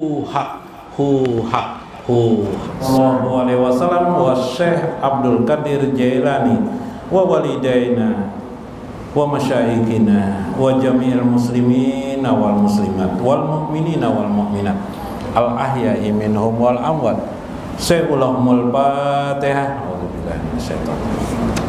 Sallallahu alaihi wasallam wa Syekh Abdul Qadir Jailani wa walidaina wa masyayikhina wa jami'il muslimin wal muslimat wal mu'minina wal mu'minat al ahya'i minhum wal amwat. Sa'ulahumul Fatihah. A'udzubillahi minasyaitonir rajim.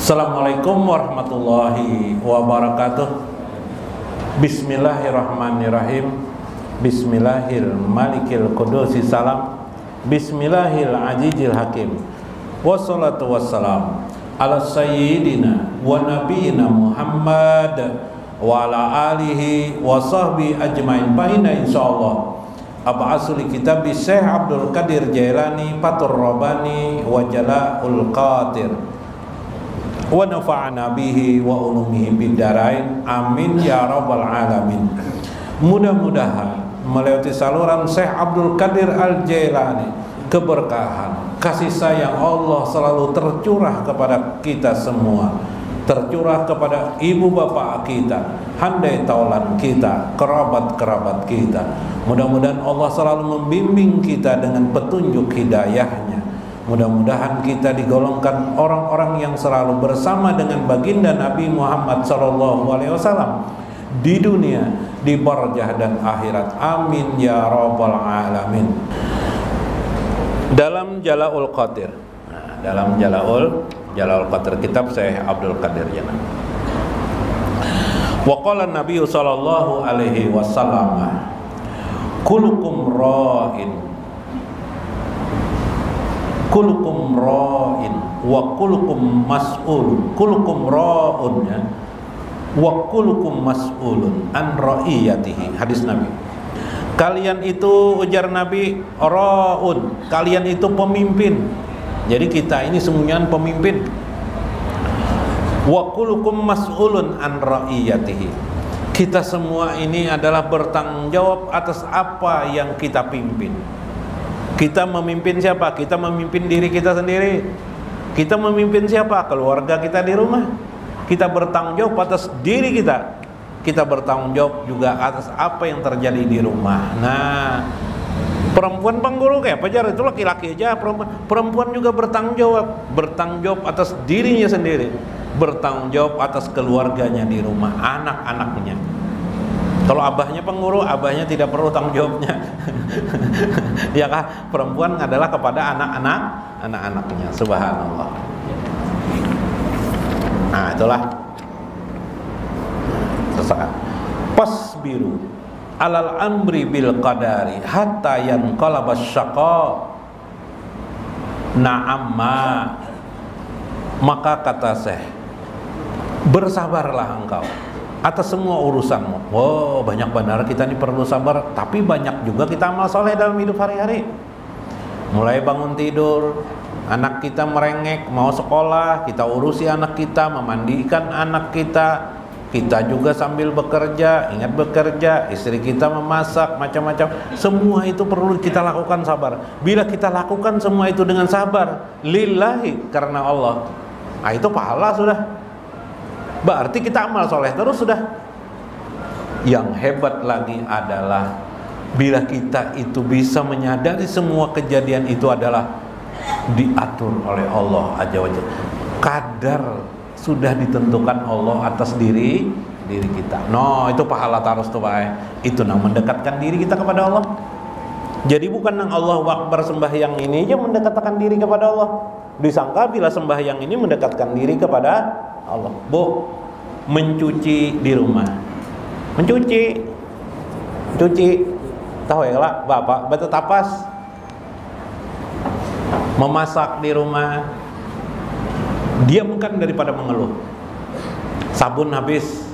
Assalamualaikum warahmatullahi wabarakatuh. Bismillahirrahmanirrahim. Bismillahil malikil qudusi salam. Bismillahil azizil hakim. Wassalatu wassalam ala sayyidina wa nabiyina Muhammad wa ala alihi wa sahbihi ajmain. Fa inna insyaallah ab'asul kitab Syekh Abdul Qadir Jailani Fatur Rabbani wa Jala'ul Qadir wa nafa'ana bihi wa ulumihi bidarain, amin ya rabbal alamin. Mudah-mudahan melewati saluran Syekh Abdul Qadir Al-Jailani keberkahan, kasih sayang Allah selalu tercurah kepada kita semua, tercurah kepada ibu bapak kita, handai taulan kita, kerabat-kerabat kita. Mudah-mudahan Allah selalu membimbing kita dengan petunjuk hidayahnya. Mudah-mudahan kita digolongkan orang-orang yang selalu bersama dengan baginda Nabi Muhammad SAW di dunia, di barzah dan akhirat. Amin ya rabbal alamin. Dalam Jala'ul Qadir, dalam Jala'ul Qadir, kitab Syekh Abdul Qadir Jailani. Wa qala Nabi sallallahu alaihi wasallam, kullukum ra'in kulukum ra'in wa kulukum mas'ulun. Kulukum ra'un ya, wa kulukum mas'ulun an ra'iyatihi. Hadis Nabi. Kalian itu, ujar Nabi, ra'un, kalian itu pemimpin. Jadi kita ini semuanya pemimpin. Wa kulukum mas'ulun an ra'iyatihi. Kita semua ini adalah bertanggung jawab atas apa yang kita pimpin. Kita memimpin siapa? Kita memimpin diri kita sendiri. Kita memimpin siapa? Keluarga kita di rumah. Kita bertanggung jawab atas diri kita. Kita bertanggung jawab juga atas apa yang terjadi di rumah. Nah, perempuan pengguru kayak pajar itu laki-laki aja, perempuan juga bertanggung jawab atas dirinya sendiri, bertanggung jawab atas keluarganya di rumah, anak-anaknya. Kalau abahnya pengurus, abahnya tidak perlu tanggung jawabnya. Ya kah? Perempuan adalah kepada anak-anaknya. Subhanallah. Nah, itulah. Sesaat. Pasbiru alal amri bil qadari hatta yanqalabas syaqa. Na'amma. Maka kata Syekh, bersabarlah engkau atas semua urusanmu. Wow, banyak benar kita ini perlu sabar, tapi banyak juga kita amal soleh dalam hidup hari-hari. Mulai bangun tidur, anak kita merengek mau sekolah, kita urusi anak kita, memandikan anak kita. Kita juga sambil bekerja, ingat bekerja, istri kita memasak, macam-macam. Semua itu perlu kita lakukan sabar. Bila kita lakukan semua itu dengan sabar, lillahi, karena Allah, nah itu pahala sudah. Berarti kita amal soleh terus sudah. Yang hebat lagi adalah bila kita itu bisa menyadari semua kejadian itu adalah diatur oleh Allah Azza wa Jalla. Kadar sudah ditentukan Allah atas diri kita. No, itu pahala terus tuh Pak. Itu nang mendekatkan diri kita kepada Allah. Jadi bukan nang Allah Akbar sembahyang ini aja mendekatkan diri kepada Allah. Disangka bila sembahyang ini mendekatkan diri kepada Allah. Bu, mencuci di rumah, mencuci, tahu ya lah, bapak batu tapas, memasak di rumah, diamkan daripada mengeluh. Sabun habis,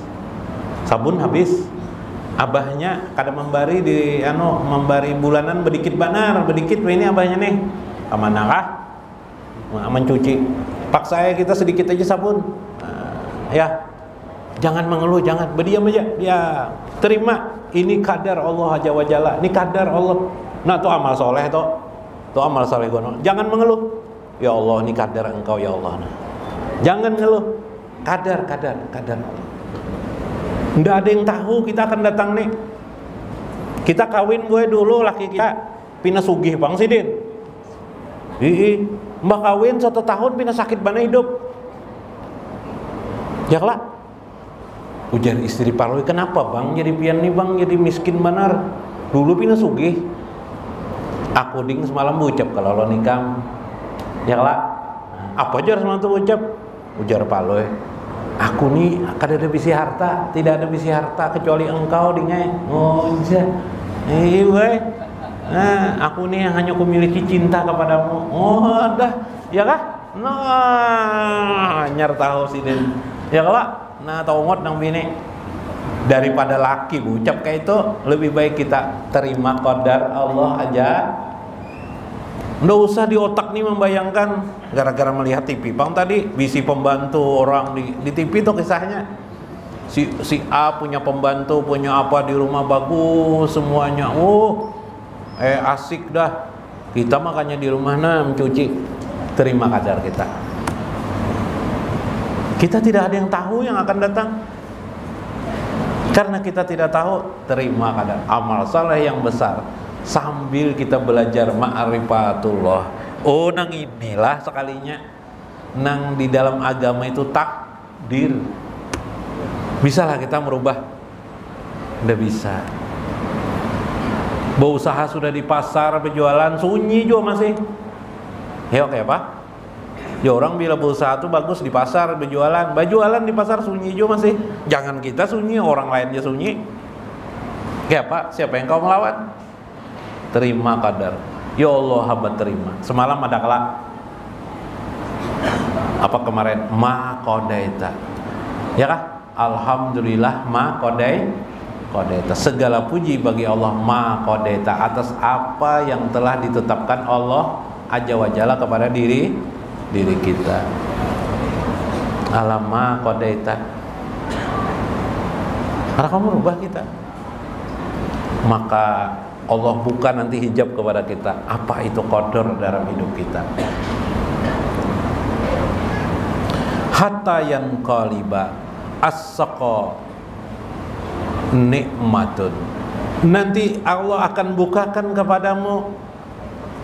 abahnya kada membari membari bulanan bedikit banar, bedikit ini abahnya nih, amanakah? Mencuci, paksa kita sedikit aja sabun. Ya, jangan mengeluh, jangan berdiam aja, ya terima. ini kadar Allah Azza wa Jalla, ini kadar Allah. Nah, itu amal soleh tuh. Itu amal soleh gono. Jangan mengeluh. Ya Allah, ini kadar Engkau ya Allah. Nah, jangan ngeluh. Kadar Allah. Nggak ada yang tahu kita akan datang nih. Kita kawin gue dulu laki kita pina sugih bang sidin. Mbak kawin 1 tahun pina sakit bana hidup. Ya lah. Ujar istri parloi, kenapa bang jadi pian nih bang jadi miskin benar. Dulu pina sugih. Aku ding semalam ucap kalau lo nikah. Ya lah. Apa aja semalam tuh ucap? Ujar parloi. Aku nih kada ada bisi harta, tidak ada bisi harta kecuali engkau dingai. Oh iya. Weh. Nah, aku nih hanya kumiliki cinta kepadamu. Oh, dah. Ya kah? Nah, nyar tahu sidin. Ya kah? Nah, taungot nang bini. Daripada laki ucap kayak itu, lebih baik kita terima qadar Allah aja. Nggak usah di otak nih membayangkan gara-gara melihat TV. Bang tadi bisi pembantu orang di TV itu kisahnya. Si A punya pembantu, punya apa di rumah bagus semuanya. Asik dah. Kita makanya di rumah mencuci. Terima kadar kita. Kita tidak ada yang tahu yang akan datang. Karena kita tidak tahu, terima kadar amal saleh yang besar. Sambil kita belajar ma'rifatullah. Oh, nang inilah sekalinya nang di dalam agama itu takdir. Bisalah kita merubah? Nggak bisa. Berusaha sudah di pasar berjualan sunyi juga masih. Ya oke apa? Ya orang bila berusaha tuh bagus di pasar berjualan di pasar sunyi juga masih. Jangan kita sunyi, orang lain aja sunyi. Kayak apa? Siapa yang kau melawan? Terima kadar. Ya Allah hamba terima. Semalam ada kelak. Apa kemarin? Ma qadaita. Ya kah? Alhamdulillah ma qadaita. Segala puji bagi Allah ma qadaita atas apa yang telah ditetapkan Allah Azza wa Jalla kepada diri kita. Alam ma qadaita. Karena kamu rubah kita. Maka Allah buka nanti hijab kepada kita. Apa itu qadar dalam hidup kita? Hatta yanqaliba as-saqa nikmatun. Nanti Allah akan bukakan kepadamu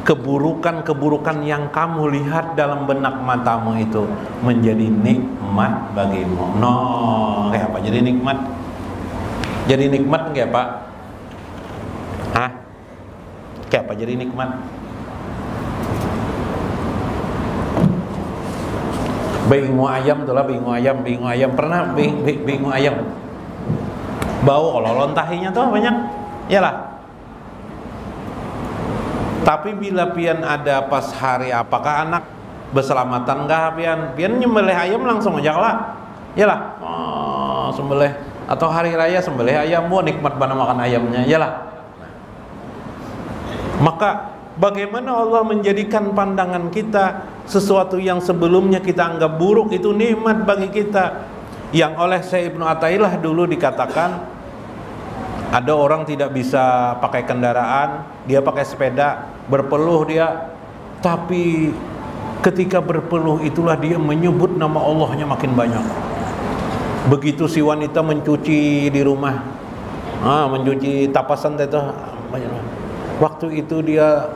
keburukan-keburukan yang kamu lihat dalam benak matamu itu menjadi nikmat bagimu. Kayak apa jadi nikmat? Jadi nikmat enggak, Pak? Kayak apa jadi nikmat? Bingung ayam tuh lah, bingung ayam. Pernah bingung ayam? Bau ololon tahinya tuh banyak. Iyalah. Tapi bila pian ada pas hari apakah anak berselamatan enggak pian nyembelih ayam langsung aja lah. Iyalah. Sembelih atau hari raya sembelih ayam, nikmat banget makan ayamnya. Iyalah. Maka bagaimana Allah menjadikan pandangan kita sesuatu yang sebelumnya kita anggap buruk itu nikmat bagi kita. Yang oleh Syekh Ibnu Athaillah dulu dikatakan ada orang tidak bisa pakai kendaraan, dia pakai sepeda, berpeluh dia, tapi ketika berpeluh itulah dia menyebut nama Allahnya makin banyak. Begitu si wanita mencuci di rumah, mencuci tapasan itu banyak. Waktu itu dia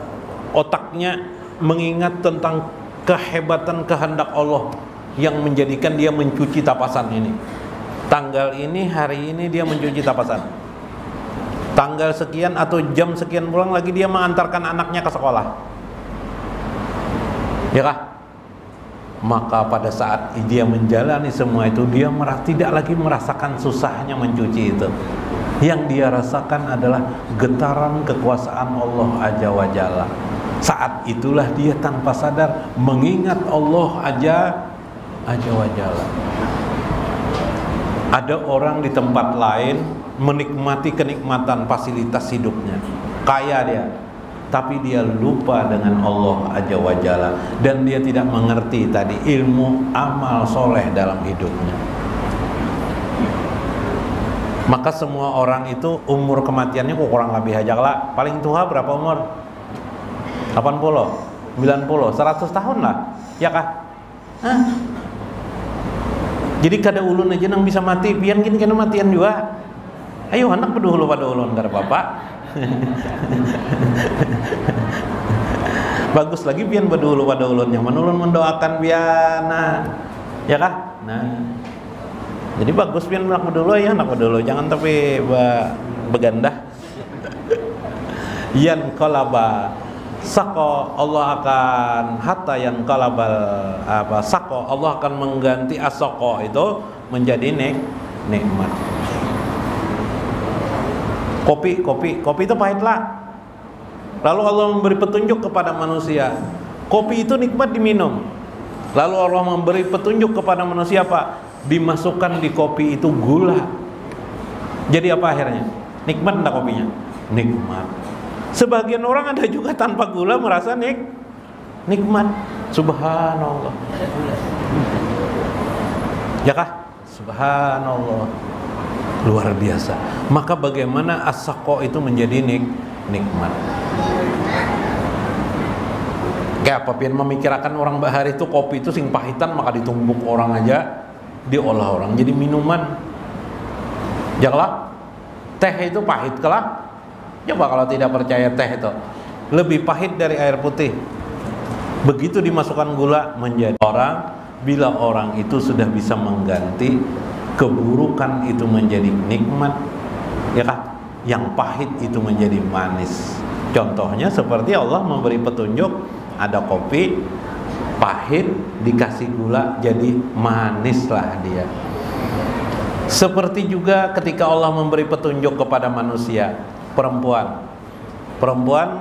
otaknya mengingat tentang kehebatan kehendak Allah yang menjadikan dia mencuci tapasan ini. Tanggal ini, hari ini dia mencuci tapasan. Tanggal sekian atau jam sekian pulang lagi dia mengantarkan anaknya ke sekolah. Ya kah? Maka pada saat dia menjalani semua itu, dia tidak lagi merasakan susahnya mencuci itu. Yang dia rasakan adalah getaran kekuasaan Allah Azza wa Jalla. Saat itulah dia tanpa sadar mengingat Allah Azza wa Jalla. Ada orang di tempat lain menikmati kenikmatan fasilitas hidupnya, kaya dia, tapi dia lupa dengan Allah Azza wa Jalla, dan dia tidak mengerti tadi ilmu amal soleh dalam hidupnya. Maka semua orang itu umur kematiannya kok kurang lebih aja lah. Paling tua berapa umur? 80, 90, 100 tahun lah. Ya kah? Hah? Jadi kada ulun aja nang bisa mati, pian gini kena matian juga. Ayo anak berdulu pada ulun kada bapak. Bagus lagi pian berdulu pada ulun yang ulun mendoakan pian. Nah, ya kah? Nah. Jadi bagus pian anak berdulu ya anak berdulu, jangan tapi begandah. Yan qalaba sako, Allah akan hatta yang kalabal sako, Allah akan mengganti asoko itu menjadi nikmat. Kopi itu pahit lah. Lalu Allah memberi petunjuk kepada manusia, kopi itu nikmat diminum. Lalu Allah memberi petunjuk kepada manusia apa? Dimasukkan di kopi itu gula. Jadi apa akhirnya? Nikmat enggak kopinya? Nikmat. Sebagian orang ada juga tanpa gula merasa nikmat. Subhanallah. Ya kah? Subhanallah. Luar biasa. Maka bagaimana as-saqo itu menjadi nikmat? Kayak apa pian memikirkan orang bahari itu kopi itu sing pahitan maka ditumbuk orang aja, diolah orang jadi minuman. Janganlah teh itu pahit kelak. Coba kalau tidak percaya teh itu lebih pahit dari air putih. Begitu dimasukkan gula menjadi orang. Bila orang itu sudah bisa mengganti keburukan itu menjadi nikmat, ya kah? Yang pahit itu menjadi manis. Contohnya seperti Allah memberi petunjuk, ada kopi pahit dikasih gula jadi manis lah dia. Seperti juga ketika Allah memberi petunjuk kepada manusia, perempuan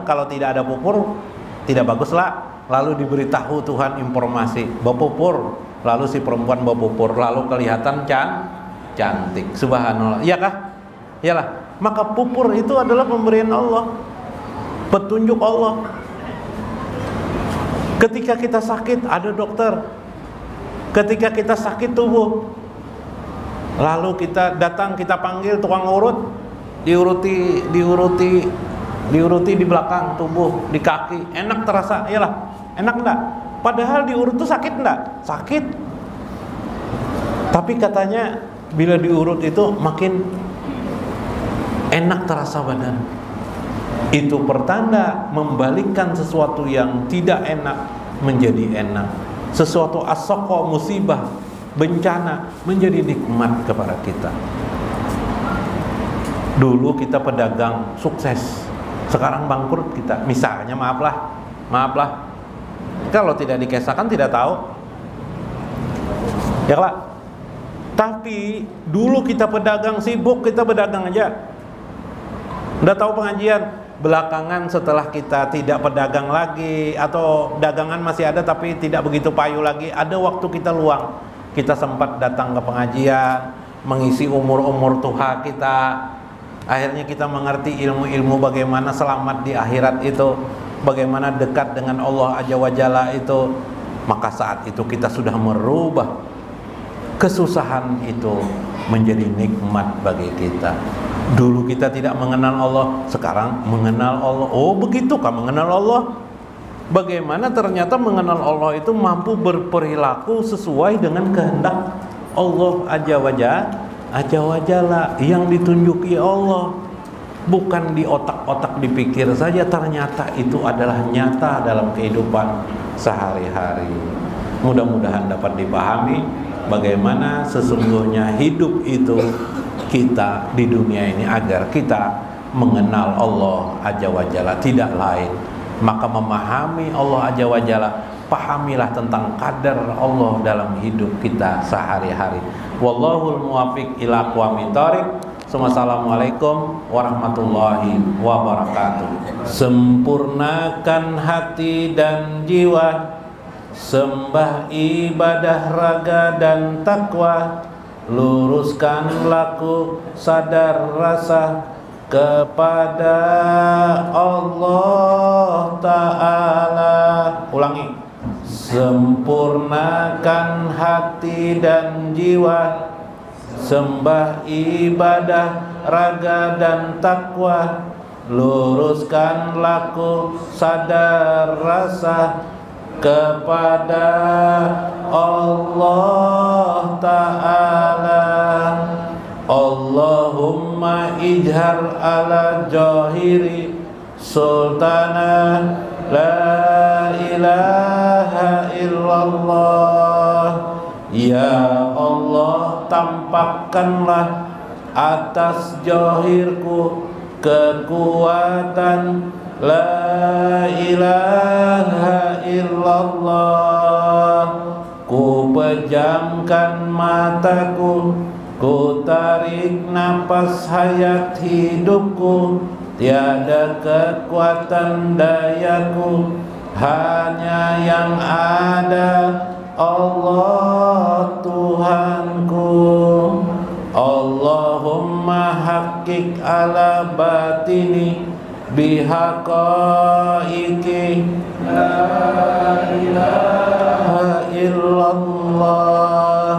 kalau tidak ada pupur tidak bagus lah. Lalu diberitahu Tuhan informasi berpupur, lalu si perempuan berpupur, lalu kelihatan cantik. Subhanallah. Iya kah? Iyalah. Maka pupur itu adalah pemberian Allah, petunjuk Allah. Ketika kita sakit ada dokter. Ketika kita sakit tubuh, lalu kita datang, kita panggil tukang urut, diuruti di belakang tubuh, di kaki, enak terasa, iyalah, enak enggak? Padahal diurut itu sakit enggak? Sakit. Tapi katanya bila diurut itu makin enak terasa badan. Itu pertanda membalikkan sesuatu yang tidak enak menjadi enak. Sesuatu as-saqo, musibah, bencana menjadi nikmat kepada kita. Dulu kita pedagang sukses, sekarang bangkrut kita. Misalnya maaflah. Kalau tidak dikesahkan tidak tahu. Ya lah. Tapi dulu kita pedagang sibuk, kita pedagang aja. Udah tahu pengajian. Belakangan setelah kita tidak pedagang lagi atau dagangan masih ada tapi tidak begitu payu lagi, ada waktu kita luang. Kita sempat datang ke pengajian, mengisi umur-umur tuha kita. Akhirnya kita mengerti ilmu-ilmu bagaimana selamat di akhirat itu, bagaimana dekat dengan Allah Azza wa Jalla itu. Maka saat itu kita sudah merubah kesusahan itu menjadi nikmat bagi kita. Dulu kita tidak mengenal Allah, sekarang mengenal Allah. Oh begitu kah mengenal Allah? Bagaimana ternyata mengenal Allah itu mampu berperilaku sesuai dengan kehendak Allah Azza wa Jalla yang ditunjuki Allah. Bukan di otak-otak dipikir saja, ternyata itu adalah nyata dalam kehidupan sehari-hari. Mudah-mudahan dapat dipahami bagaimana sesungguhnya hidup itu kita di dunia ini agar kita mengenal Allah Azza wa Jalla, tidak lain. Maka memahami Allah Azza wa Jalla, pahamilah tentang kadar Allah dalam hidup kita sehari-hari. Wallahul muwaffiq ila aqwamit thoriq. Assalamualaikum warahmatullahi wabarakatuh. Sempurnakan hati dan jiwa, sembah ibadah raga dan takwa, luruskan laku sadar rasa kepada Allah Ta'ala. Ulangi. Sempurnakan hati dan jiwa, sembah ibadah raga dan takwa, luruskan laku sadar rasa kepada Allah Ta'ala. Allahumma ijhar ala jahiri sultana la ilaha illallah. Ya Allah, tampakkanlah atas jahirku kekuatan la ilaha illallah. Ku pejamkan mataku, ku tarik napas hayat hidupku, tiada kekuatan dayaku, hanya yang ada Allah Tuhanku. Allahumma haqiq ala batini bihaqaiki la ilaha illallah.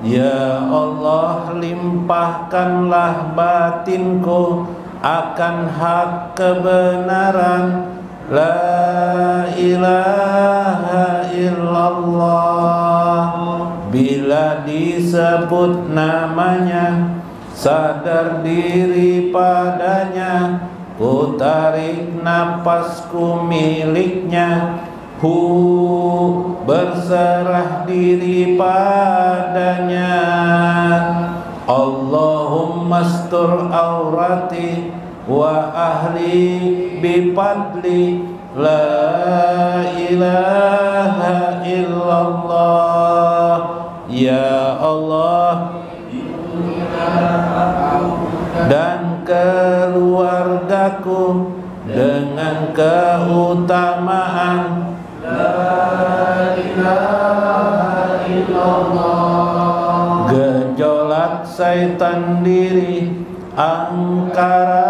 Ya Allah, limpahkanlah batinku akan hak kebenaran la ilaha illallah. Bila disebut namanya, sadar diri padanya, ku tarik napasku miliknya, berserah diri padanya. Allahumma astur aurati wa ahli bifadli la ilaha illallah. Ya Allah, dan keluargaku dengan keutamaan la ilaha illallah. Gejolak syaitan diri, angkara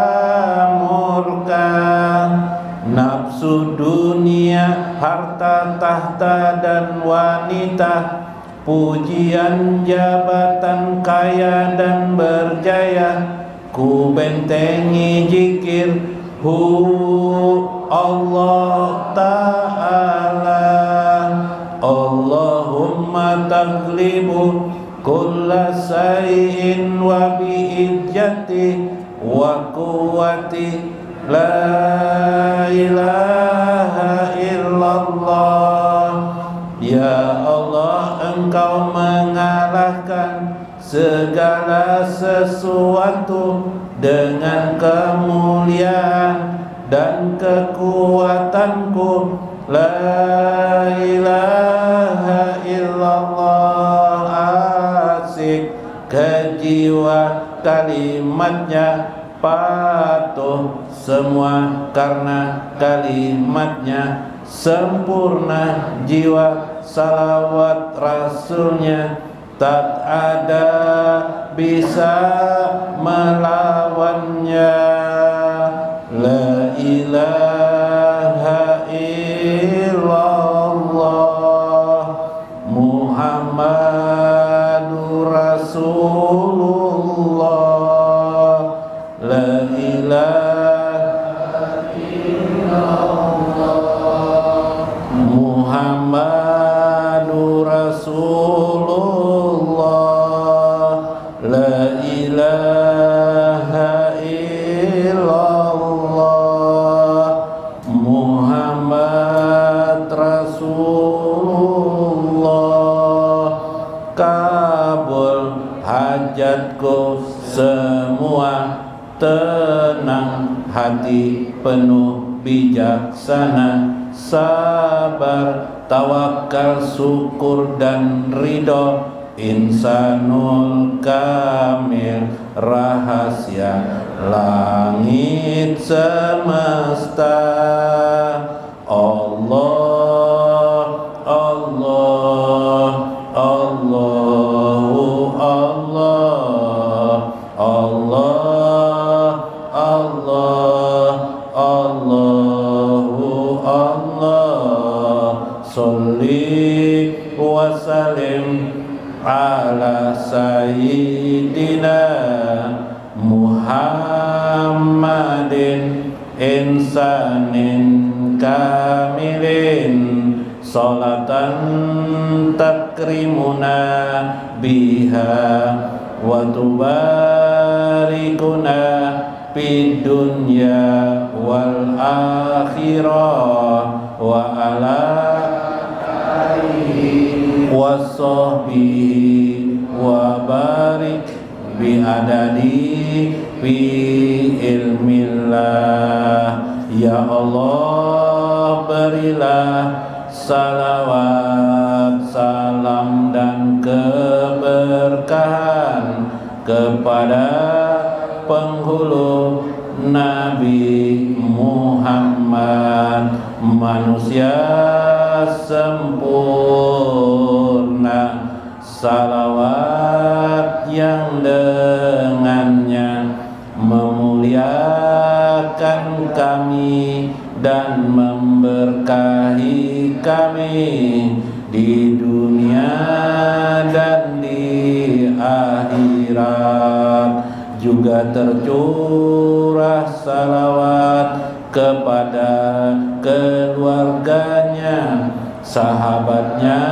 murka, nafsu dunia, harta tahta dan wanita, pujian jabatan kaya dan berjaya, ku bentengi zikir Allah Ta'ala. Allahumma taglibu kulla sayyin wa bi'izzati wa quwwati la ilaha illallah. Ya Allah, Engkau mengalahkan segala sesuatu dengan kemuliaan dan kekuatanku la ilaha illallah. Asik kejiwa kalimatnya, patuh semua karena kalimatnya, sempurna jiwa salawat rasulnya, tak ada bisa melawannya. La ilaha illallah Muhammadur Rasulullah. La ilaha illallah Muhammadur Rasulullah. La ilaha illallah Muhammad Rasulullah. Kabul hajatku semua, tenang hati penuh bijaksana, sabar, tawakal, syukur dan ridho, insanul kamil, rahasia langit semesta. Allah, Allah, Allahu Allah, Allah, Allah, Allahu Allah. Sholli wa sallim ala sayyidina Muhammadin insanin kamilin salatan takrimuna biha wa tubarikuna fid dunya wal akhirah wa ala alihi wa sahbihi wa barik bi adadi fi ilmillah. Ya Allah, berilah salawat, salam dan keberkahan kepada penghulu Nabi Muhammad, manusia sempurna. Salawat yang dengannya memuliakan kami dan memberkahi kami di dunia dan di akhirat. Juga tercurah salawat kepada keluarganya, sahabatnya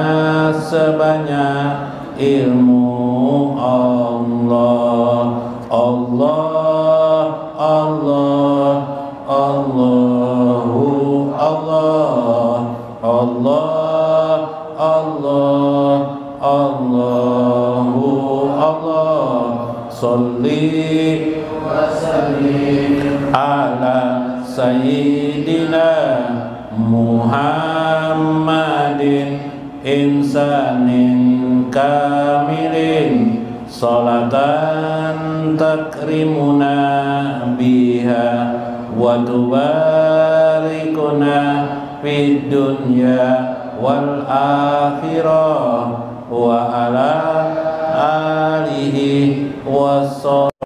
sebanyak ilmu Allah. Allah, Allah, Allahu Allah, Allah, Allah, Allahu Allah. Sholli wa sallim ala sayyidina Muhammadin insanin kamilin salatan takrimuna biha wa tubarikuna fid dunya wal akhirah wa ala